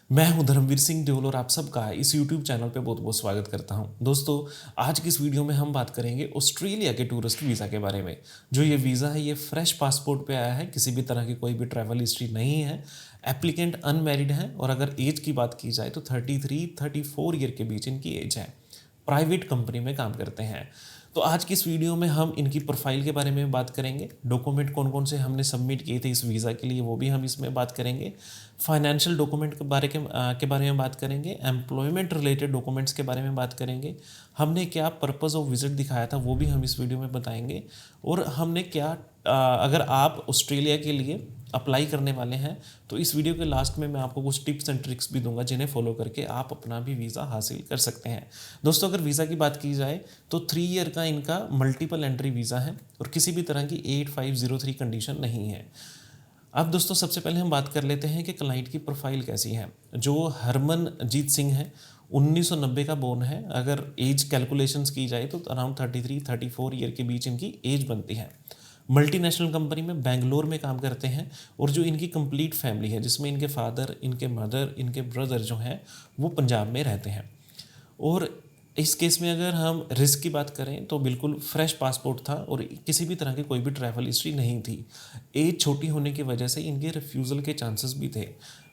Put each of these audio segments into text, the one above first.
मैं हूं धर्मवीर सिंह देओल और आप सबका इस YouTube चैनल पे बहुत बहुत स्वागत करता हूं। दोस्तों, आज की इस वीडियो में हम बात करेंगे ऑस्ट्रेलिया के टूरिस्ट वीज़ा के बारे में। जो ये वीज़ा है ये फ्रेश पासपोर्ट पे आया है, किसी भी तरह की कोई भी ट्रैवल हिस्ट्री नहीं है। एप्लीकेंट अनमैरिड है और अगर एज की बात की जाए तो 33-34 ईयर के बीच इनकी एज है। प्राइवेट कंपनी में काम करते हैं। तो आज की इस वीडियो में हम इनकी प्रोफाइल के बारे में बात करेंगे, डॉक्यूमेंट कौन कौन से हमने सबमिट किए थे इस वीज़ा के लिए वो भी हम इसमें बात करेंगे, फाइनेंशियल डॉक्यूमेंट के बारे में बात करेंगे, एम्प्लॉयमेंट रिलेटेड डॉक्यूमेंट्स के बारे में बात करेंगे, हमने क्या पर्पस ऑफ विजिट दिखाया था वो भी हम इस वीडियो में बताएंगे, और हमने क्या अगर आप ऑस्ट्रेलिया के लिए अप्लाई करने वाले हैं तो इस वीडियो के लास्ट में मैं आपको कुछ टिप्स एंड ट्रिक्स भी दूंगा जिन्हें फॉलो करके आप अपना भी वीज़ा हासिल कर सकते हैं। दोस्तों, अगर वीज़ा की बात की जाए तो 3 ईयर का इनका मल्टीपल एंट्री वीज़ा है और किसी भी तरह की 8503 कंडीशन नहीं है। अब दोस्तों, सबसे पहले हम बात कर लेते हैं कि क्लाइंट की प्रोफाइल कैसी है। जो हरमनजीत सिंह है 1990 का बोर्न है। अगर एज कैलकुलेशंस की जाए तो अराउंड 33-34 ईयर के बीच इनकी एज बनती है। मल्टीनेशनल कंपनी में बेंगलोर में काम करते हैं और जो इनकी कंप्लीट फैमिली है जिसमें इनके फादर, इनके मदर, इनके ब्रदर जो हैं वो पंजाब में रहते हैं। और इस केस में अगर हम रिस्क की बात करें तो बिल्कुल फ्रेश पासपोर्ट था और किसी भी तरह की कोई भी ट्रैवल हिस्ट्री नहीं थी। एज छोटी होने की वजह से इनके रिफ्यूज़ल के चांसेस भी थे।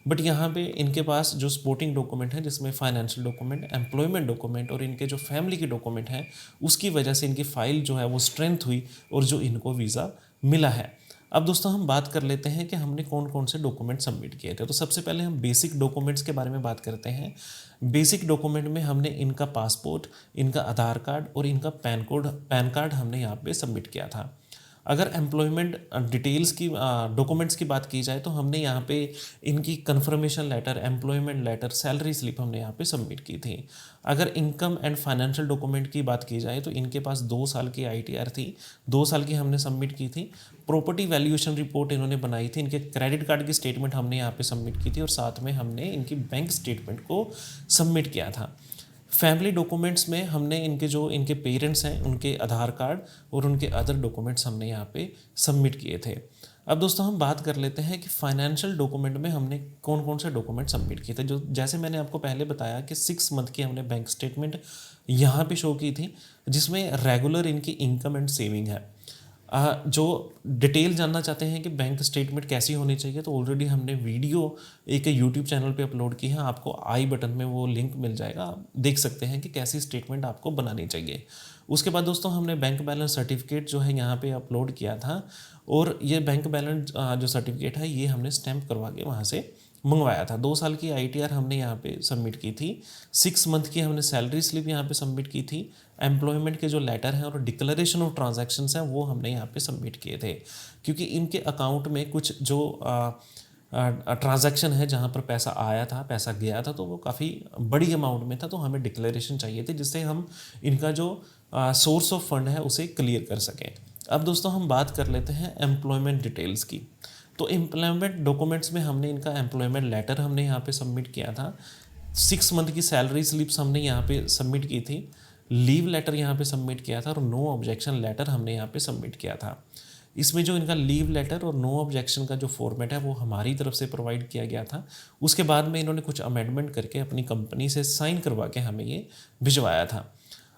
बट यहाँ पे इनके पास जो सपोर्टिंग डॉक्यूमेंट है जिसमें फाइनेंशियल डॉक्यूमेंट, एम्प्लॉयमेंट डॉक्यूमेंट और इनके जो फैमिली के डॉक्यूमेंट हैं उसकी वजह से इनकी फ़ाइल जो है वो स्ट्रेंथ हुई और जो इनको वीज़ा मिला है। अब दोस्तों, हम बात कर लेते हैं कि हमने कौन कौन से डॉक्यूमेंट सबमिट किए थे। तो सबसे पहले हम बेसिक डॉक्यूमेंट्स के बारे में बात करते हैं। बेसिक डॉक्यूमेंट में हमने इनका पासपोर्ट, इनका आधार कार्ड और इनका पैन कार्ड हमने यहाँ पे सबमिट किया था। अगर एम्प्लॉयमेंट डिटेल्स की डॉक्यूमेंट्स की बात की जाए तो हमने यहाँ पे इनकी confirmation letter, employment letter, salary slip हमने यहाँ पे सबमिट की थी। अगर इनकम एंड फाइनेंशियल डॉक्यूमेंट की बात की जाए तो इनके पास 2 साल की ITR थी, 2 साल की हमने सबमिट की थी। प्रॉपर्टी वैल्यूएशन रिपोर्ट इन्होंने बनाई थी। इनके क्रेडिट कार्ड की स्टेटमेंट हमने यहाँ पे सबमिट की थी और साथ में हमने इनकी बैंक स्टेटमेंट को सबमिट किया था। फैमिली डॉक्यूमेंट्स में हमने इनके पेरेंट्स हैं उनके आधार कार्ड और उनके अदर डॉक्यूमेंट्स हमने यहाँ पे सबमिट किए थे। अब दोस्तों, हम बात कर लेते हैं कि फाइनेंशियल डॉक्यूमेंट में हमने कौन कौन से डॉक्यूमेंट सबमिट किए थे। जो जैसे मैंने आपको पहले बताया कि 6 मंथ की हमने बैंक स्टेटमेंट यहाँ पे शो की थी जिसमें रेगुलर इनकी इनकम एंड सेविंग है। जो डिटेल जानना चाहते हैं कि बैंक स्टेटमेंट कैसी होनी चाहिए तो ऑलरेडी हमने वीडियो एक यूट्यूब चैनल पे अपलोड की है, आपको आई बटन में वो लिंक मिल जाएगा, आप देख सकते हैं कि कैसी स्टेटमेंट आपको बनानी चाहिए। उसके बाद दोस्तों, हमने बैंक बैलेंस सर्टिफिकेट जो है यहाँ पे अपलोड किया था और ये बैंक बैलेंस जो सर्टिफिकेट है ये हमने स्टैम्प करवा के वहाँ से मंगवाया था। 2 साल की ITR हमने यहाँ पे सबमिट की थी। 6 मंथ की हमने सैलरी स्लिप यहाँ पे सबमिट की थी। एम्प्लॉयमेंट के जो लेटर हैं और डिक्लेरेशन ऑफ ट्रांजैक्शंस हैं वो हमने यहाँ पे सबमिट किए थे, क्योंकि इनके अकाउंट में कुछ जो ट्रांजैक्शन है जहाँ पर पैसा आया था, पैसा गया था, तो वो काफ़ी बड़ी अमाउंट में था, तो हमें डिक्लेरेशन चाहिए थे जिससे हम इनका जो सोर्स ऑफ फंड है उसे क्लियर कर सकें। अब दोस्तों, हम बात कर लेते हैं एम्प्लॉयमेंट डिटेल्स की। तो एम्प्लॉयमेंट डॉक्यूमेंट्स में हमने इनका एम्प्लॉयमेंट लेटर हमने यहाँ पे सबमिट किया था। 6 मंथ की सैलरी स्लिप्स हमने यहाँ पे सबमिट की थी। लीव लेटर यहाँ पे सबमिट किया था और नो ऑब्जेक्शन लेटर हमने यहाँ पे सबमिट किया था। इसमें जो इनका लीव लेटर और नो ऑब्जेक्शन का जो फॉर्मेट है वो हमारी तरफ से प्रोवाइड किया गया था। उसके बाद में इन्होंने कुछ अमेंडमेंट करके अपनी कंपनी से साइन करवा के हमें ये भिजवाया था।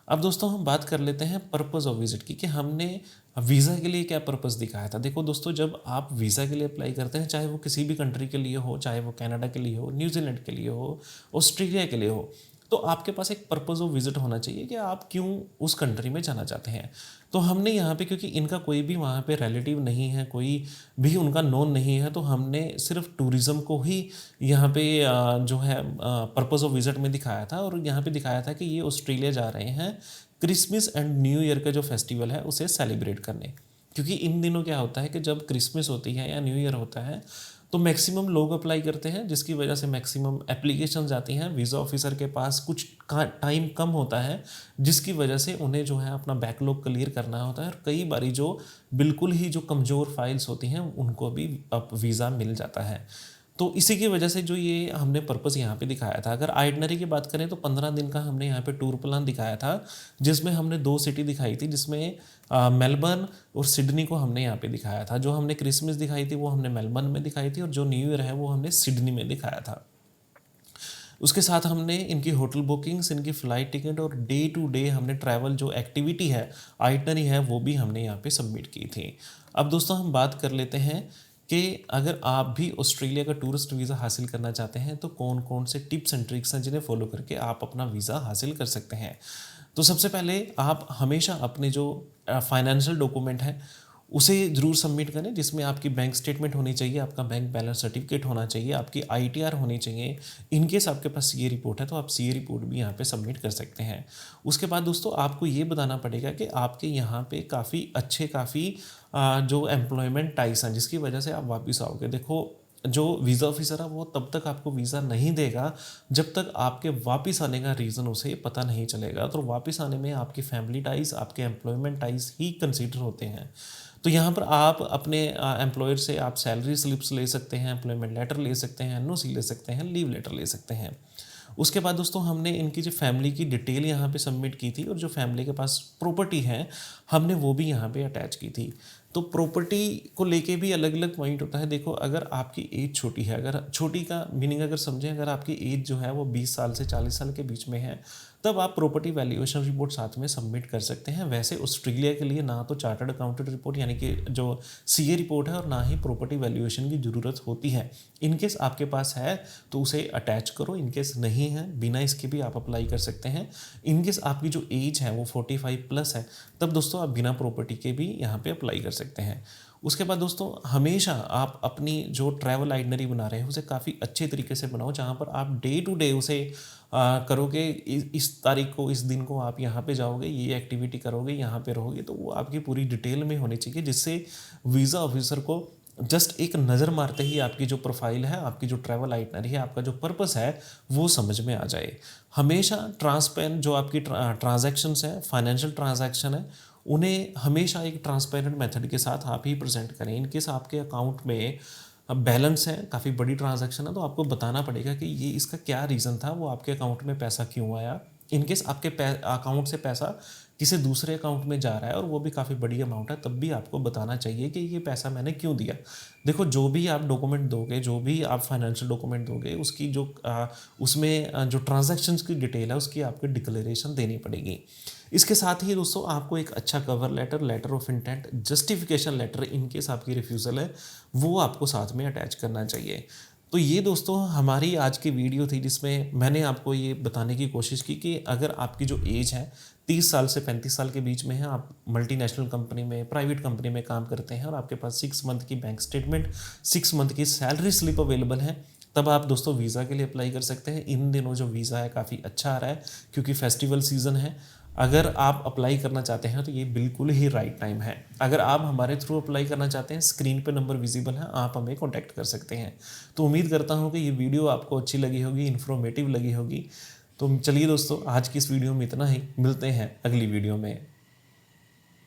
अब दोस्तों, हम बात कर लेते हैं पर्पज़ ऑफ विजिट की कि हमने वीज़ा के लिए क्या पर्पज़ दिखाया था। देखो दोस्तों, जब आप वीज़ा के लिए अप्लाई करते हैं, चाहे वो किसी भी कंट्री के लिए हो, चाहे वो कनाडा के लिए हो, न्यूजीलैंड के लिए हो, ऑस्ट्रेलिया के लिए हो, तो आपके पास एक पर्पज़ ऑफ विजिट होना चाहिए कि आप क्यों उस कंट्री में जाना चाहते हैं। तो हमने यहाँ पे, क्योंकि इनका कोई भी वहाँ पे रिलेटिव नहीं है, कोई भी उनका नोन नहीं है, तो हमने सिर्फ टूरिज़्म को ही यहाँ पे जो है पर्पज़ ऑफ विजिट में दिखाया था। और यहाँ पे दिखाया था कि ये ऑस्ट्रेलिया जा रहे हैं क्रिसमस एंड न्यू ईयर का जो फेस्टिवल है उसे सेलिब्रेट करने। क्योंकि इन दिनों क्या होता है कि जब क्रिसमस होती है या न्यू ईयर होता है तो मैक्सिमम लोग अप्लाई करते हैं, जिसकी वजह से मैक्सिमम एप्लीकेशन आती हैं। वीज़ा ऑफिसर के पास कुछ टाइम कम होता है, जिसकी वजह से उन्हें जो है अपना बैकलॉग क्लियर करना होता है और कई बारी जो बिल्कुल ही जो कमज़ोर फाइल्स होती हैं उनको भी अब वीज़ा मिल जाता है। तो इसी की वजह से जो ये हमने पर्पस यहाँ पे दिखाया था। अगर आइटनरी की बात करें तो 15 दिन का हमने यहाँ पे टूर प्लान दिखाया था, जिसमें हमने 2 सिटी दिखाई थी, जिसमें मेलबर्न और सिडनी को हमने यहाँ पे दिखाया था। जो हमने क्रिसमस दिखाई थी वो हमने मेलबर्न में दिखाई थी और जो न्यू ईयर है वो हमने सिडनी में दिखाया था। उसके साथ हमने इनकी होटल बुकिंग्स, इनकी फ़्लाइट टिकट और डे टू डे हमने ट्रैवल जो एक्टिविटी है, आइटनरी है, वो भी हमने यहाँ पे सबमिट की थी। अब दोस्तों हम बात कर लेते हैं कि अगर आप भी ऑस्ट्रेलिया का टूरिस्ट वीज़ा हासिल करना चाहते हैं तो कौन कौन से टिप्स एंड ट्रिक्स हैं जिन्हें फॉलो करके आप अपना वीज़ा हासिल कर सकते हैं। तो सबसे पहले आप हमेशा अपने जो फाइनेंशियल डॉक्यूमेंट है उसे ज़रूर सबमिट करें, जिसमें आपकी बैंक स्टेटमेंट होनी चाहिए, आपका बैंक बैलेंस सर्टिफिकेट होना चाहिए, आपकी आईटीआर होनी चाहिए। इन केस आपके पास सीए रिपोर्ट है तो आप सीए रिपोर्ट भी यहाँ पे सबमिट कर सकते हैं। उसके बाद दोस्तों आपको ये बताना पड़ेगा कि आपके यहाँ पे काफ़ी जो एम्प्लॉयमेंट टाइस हैं जिसकी वजह से आप वापस आओगे। देखो, जो वीज़ा ऑफिसर है वो तब तक आपको वीज़ा नहीं देगा जब तक आपके वापस आने का रीज़न उसे पता नहीं चलेगा। तो वापस आने में आपकी फैमिली टाइज, आपके एम्प्लॉयमेंट टाइज ही कंसीडर होते हैं। तो यहाँ पर आप अपने एम्प्लॉयर से आप सैलरी स्लिप्स ले सकते हैं, एम्प्लॉयमेंट लेटर ले सकते हैं, एनओसी ले सकते हैं, लीव लेटर ले सकते हैं। उसके बाद दोस्तों हमने इनकी जो फैमिली की डिटेल यहाँ पे सबमिट की थी और जो फैमिली के पास प्रॉपर्टी है हमने वो भी यहाँ पे अटैच की थी। तो प्रॉपर्टी को लेके भी अलग अलग पॉइंट होता है। देखो, अगर आपकी एज छोटी है, अगर छोटी का मीनिंग अगर समझें, अगर आपकी एज जो है वो 20 साल से 40 साल के बीच में है तब आप प्रॉपर्टी वैल्यूएशन रिपोर्ट साथ में सबमिट कर सकते हैं। वैसे ऑस्ट्रेलिया के लिए ना तो चार्टर्ड अकाउंटेंट रिपोर्ट यानी कि जो सीए रिपोर्ट है और ना ही प्रॉपर्टी वैल्यूएशन की ज़रूरत होती है। इनकेस आपके पास है तो उसे अटैच करो, इनकेस नहीं है बिना इसके भी आप अप्लाई कर सकते हैं। इनकेस आपकी जो एज है वो 45 प्लस है तब दोस्तों आप बिना प्रॉपर्टी के भी यहाँ पे अप्लाई कर सकते हैं। उसके बाद दोस्तों हमेशा आप अपनी जो ट्रैवल आइटनरी बना रहे हैं उसे काफ़ी अच्छे तरीके से बनाओ, जहाँ पर आप डे टू डे उसे करोगे। इस तारीख को, इस दिन को आप यहाँ पे जाओगे, ये एक्टिविटी करोगे, यहाँ पे रहोगे, तो वो आपकी पूरी डिटेल में होनी चाहिए, जिससे वीज़ा ऑफिसर को जस्ट एक नज़र मारते ही आपकी जो प्रोफाइल है, आपकी जो ट्रैवल आइटनरी है, आपका जो पर्पस है वो समझ में आ जाए। हमेशा ट्रांसपेरेंट जो आपकी ट्रांजैक्शंस है, फाइनेंशियल ट्रांजैक्शन है, उन्हें हमेशा एक ट्रांसपेरेंट मेथड के साथ आप ही प्रेजेंट करें। इनकेस आपके अकाउंट में बैलेंस है, काफ़ी बड़ी ट्रांजैक्शन है, तो आपको बताना पड़ेगा कि ये इसका क्या रीज़न था, वो आपके अकाउंट में पैसा क्यों आया। इनकेस आपके अकाउंट से पैसा किसी दूसरे अकाउंट में जा रहा है और वो भी काफ़ी बड़ी अमाउंट है, तब भी आपको बताना चाहिए कि ये पैसा मैंने क्यों दिया। देखो, जो भी आप डॉक्यूमेंट दोगे, जो भी आप फाइनेंशियल डॉक्यूमेंट दोगे, उसकी जो उसमें जो ट्रांजैक्शंस की डिटेल है उसकी आपको डिक्लेरेशन देनी पड़ेगी। इसके साथ ही दोस्तों आपको एक अच्छा cover letter, letter of intent, justification letter in case आपकी रिफ्यूज़ल है वो आपको साथ में अटैच करना चाहिए। तो ये दोस्तों हमारी आज की वीडियो थी जिसमें मैंने आपको ये बताने की कोशिश की कि अगर आपकी जो एज है 30 साल से 35 साल के बीच में है, आप मल्टीनेशनल कंपनी में, प्राइवेट कंपनी में काम करते हैं और आपके पास 6 मंथ की बैंक स्टेटमेंट, 6 मंथ की सैलरी स्लिप अवेलेबल है, तब आप दोस्तों वीज़ा के लिए अप्लाई कर सकते हैं। इन दिनों जो वीज़ा है काफ़ी अच्छा आ रहा है क्योंकि फेस्टिवल सीज़न है। अगर आप अप्लाई करना चाहते हैं तो ये बिल्कुल ही राइट टाइम है। अगर आप हमारे थ्रू अप्लाई करना चाहते हैं, स्क्रीन पे नंबर विजिबल है, आप हमें कॉन्टैक्ट कर सकते हैं। तो उम्मीद करता हूँ कि ये वीडियो आपको अच्छी लगी होगी, इन्फॉर्मेटिव लगी होगी। तो चलिए दोस्तों, आज की इस वीडियो में इतना ही, मिलते हैं अगली वीडियो में।